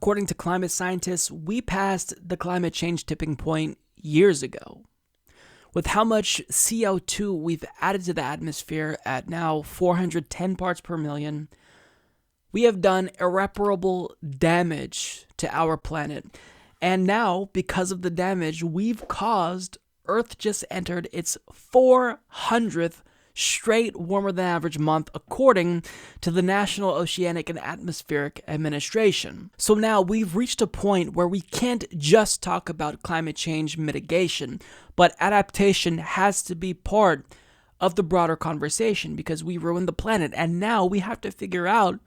according to climate scientists, we passed the climate change tipping point years ago. With how much CO2 we've added to the atmosphere at now 410 parts per million, we have done irreparable damage to our planet. And now, because of the damage we've caused, Earth just entered its 400th straight warmer than average month, according to the National Oceanic and Atmospheric Administration. So now we've reached a point where we can't just talk about climate change mitigation, but adaptation has to be part of the broader conversation because we ruined the planet, and now we have to figure out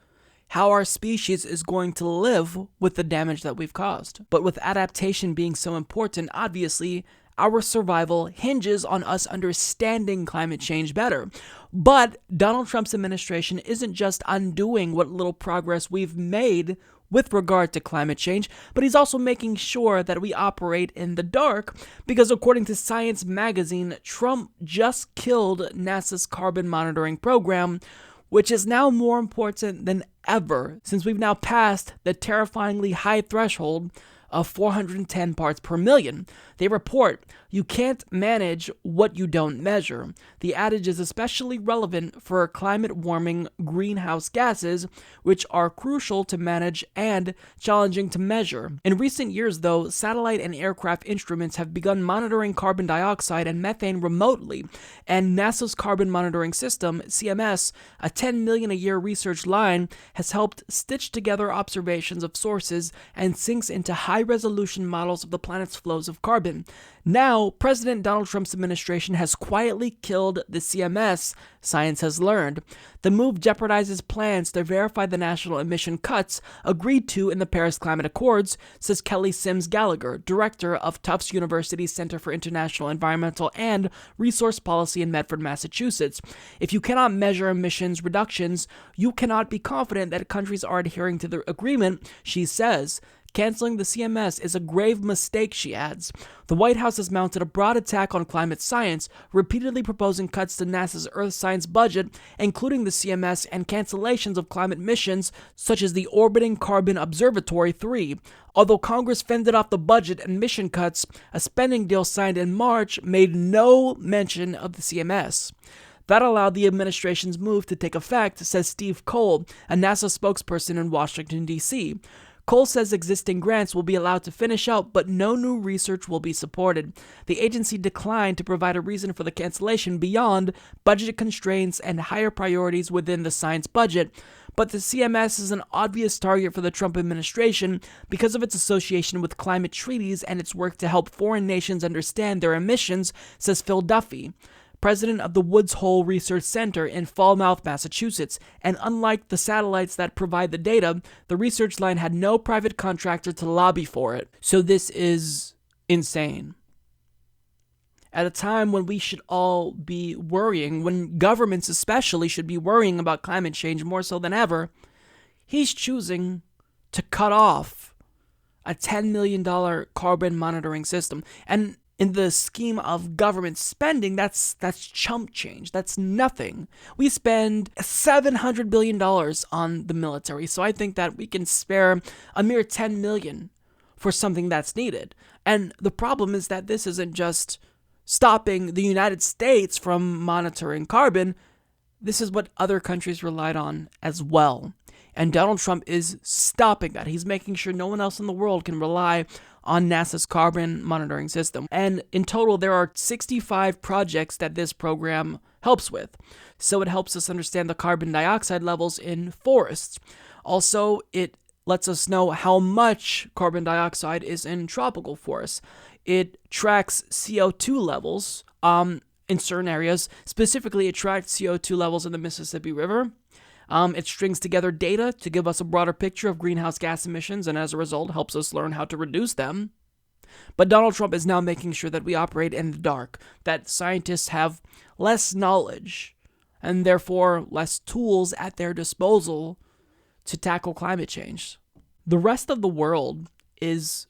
how our species is going to live with the damage that we've caused. But with adaptation being so important, obviously, our survival hinges on us understanding climate change better. But Donald Trump's administration isn't just undoing what little progress we've made with regard to climate change, but he's also making sure that we operate in the dark, because according to Science magazine, Trump just killed NASA's carbon monitoring program, which is now more important than ever since we've now passed the terrifyingly high threshold of 410 parts per million. They report, you can't manage what you don't measure. The adage is especially relevant for climate warming greenhouse gases, which are crucial to manage and challenging to measure. In recent years, though, satellite and aircraft instruments have begun monitoring carbon dioxide and methane remotely, and NASA's Carbon Monitoring System, CMS, a $10 million a year research line, has helped stitch together observations of sources and sinks into high-resolution models of the planet's flows of carbon. Now, President Donald Trump's administration has quietly killed the CMS, Science has learned. The move jeopardizes plans to verify the national emission cuts agreed to in the Paris Climate Accords, says Kelly Sims Gallagher, director of Tufts University's Center for International Environmental and Resource Policy in Medford, Massachusetts. If you cannot measure emissions reductions, you cannot be confident that countries are adhering to the agreement, she says. Canceling the CMS is a grave mistake, she adds. The White House has mounted a broad attack on climate science, repeatedly proposing cuts to NASA's Earth science budget, including the CMS, and cancellations of climate missions, such as the Orbiting Carbon Observatory 3. Although Congress fended off the budget and mission cuts, a spending deal signed in March made no mention of the CMS. That allowed the administration's move to take effect, says Steve Cole, a NASA spokesperson in Washington, D.C. Cole says existing grants will be allowed to finish out, but no new research will be supported. The agency declined to provide a reason for the cancellation beyond budget constraints and higher priorities within the science budget. But the CMS is an obvious target for the Trump administration because of its association with climate treaties and its work to help foreign nations understand their emissions, says Phil Duffy, president of the Woods Hole Research Center in Falmouth, Massachusetts, and unlike the satellites that provide the data, the research line had no private contractor to lobby for it. So this is insane. At a time when we should all be worrying, when governments especially should be worrying about climate change more so than ever, he's choosing to cut off a $10 million carbon monitoring system. And in the scheme of government spending, that's chump change. That's nothing. We spend $700 billion on the military, so I think that we can spare a mere $10 million for something that's needed. And the problem is that this isn't just stopping the United States from monitoring carbon. This is what other countries relied on as well. And Donald Trump is stopping that. He's making sure no one else in the world can rely on NASA's carbon monitoring system. And in total, there are 65 projects that this program helps with. So it helps us understand the carbon dioxide levels in forests. Also, it lets us know how much carbon dioxide is in tropical forests. It tracks CO2 levels in certain areas. Specifically, it tracks CO2 levels in the Mississippi River. It strings together data to give us a broader picture of greenhouse gas emissions, and as a result, helps us learn how to reduce them. But Donald Trump is now making sure that we operate in the dark, that scientists have less knowledge, and therefore less tools at their disposal to tackle climate change. The rest of the world is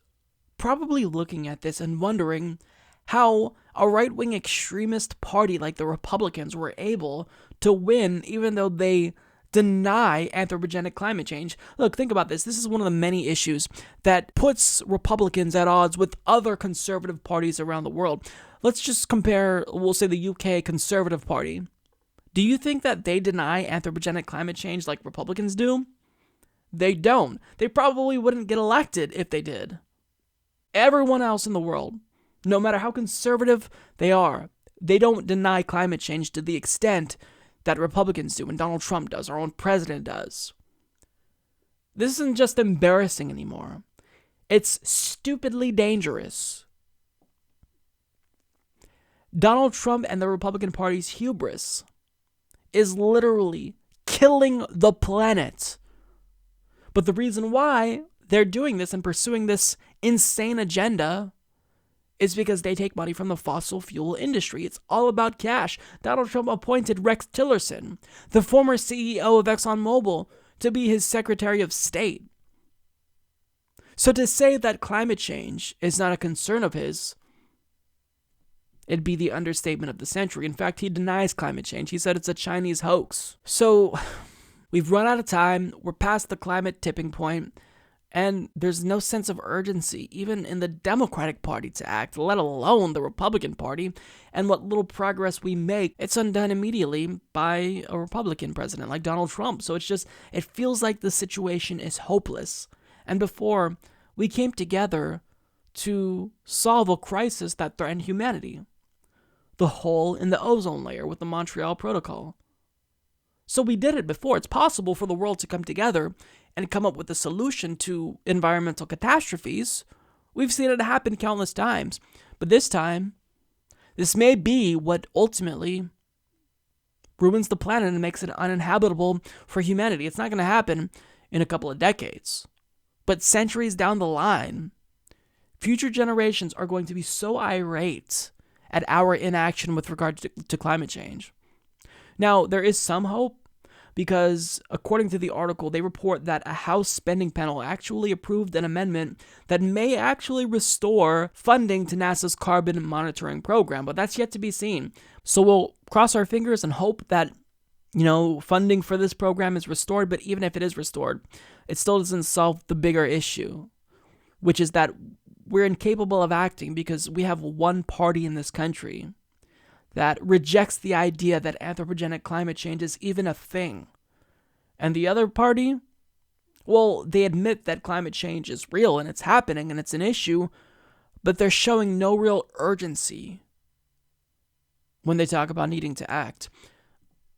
probably looking at this and wondering how a right-wing extremist party like the Republicans were able to win, even though they deny anthropogenic climate change. Look, think about this. This is one of the many issues that puts Republicans at odds with other conservative parties around the world. Let's just compare, we'll say, the UK Conservative Party. Do you think that they deny anthropogenic climate change like Republicans do? They don't. They probably wouldn't get elected if they did. Everyone else in the world, no matter how conservative they are, they don't deny climate change to the extent that Republicans do and Donald Trump does, our own president does. This isn't just embarrassing anymore. It's stupidly dangerous. Donald Trump and the Republican Party's hubris is literally killing the planet. But the reason why they're doing this and pursuing this insane agenda is because they take money from the fossil fuel industry. It's all about cash. Donald Trump appointed Rex Tillerson, the former CEO of ExxonMobil, to be his Secretary of State. So to say that climate change is not a concern of his, it'd be the understatement of the century. In fact, he denies climate change. He said it's a Chinese hoax. So we've run out of time. We're past the climate tipping point. And there's no sense of urgency, even in the Democratic Party, to act, let alone the Republican Party. And what little progress we make, it's undone immediately by a Republican president like Donald Trump. So it feels like the situation is hopeless. And before, we came together to solve a crisis that threatened humanity. The hole in the ozone layer with the Montreal Protocol. So we did it before. It's possible for the world to come together and come up with a solution to environmental catastrophes. We've seen it happen countless times. But this time, this may be what ultimately ruins the planet and makes it uninhabitable for humanity. It's not going to happen in a couple of decades. But centuries down the line, future generations are going to be so irate at our inaction with regard to climate change. Now, there is some hope, because according to the article, they report that a House spending panel actually approved an amendment that may actually restore funding to NASA's carbon monitoring program, but that's yet to be seen. So we'll cross our fingers and hope that, funding for this program is restored, but even if it is restored, it still doesn't solve the bigger issue, which is that we're incapable of acting because we have one party in this country that rejects the idea that anthropogenic climate change is even a thing. And the other party, well, they admit that climate change is real and it's happening and it's an issue, but they're showing no real urgency when they talk about needing to act.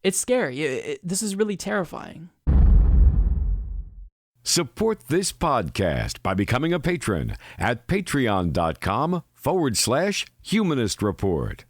It's scary. This is really terrifying. Support this podcast by becoming a patron at patreon.com/Humanist Report.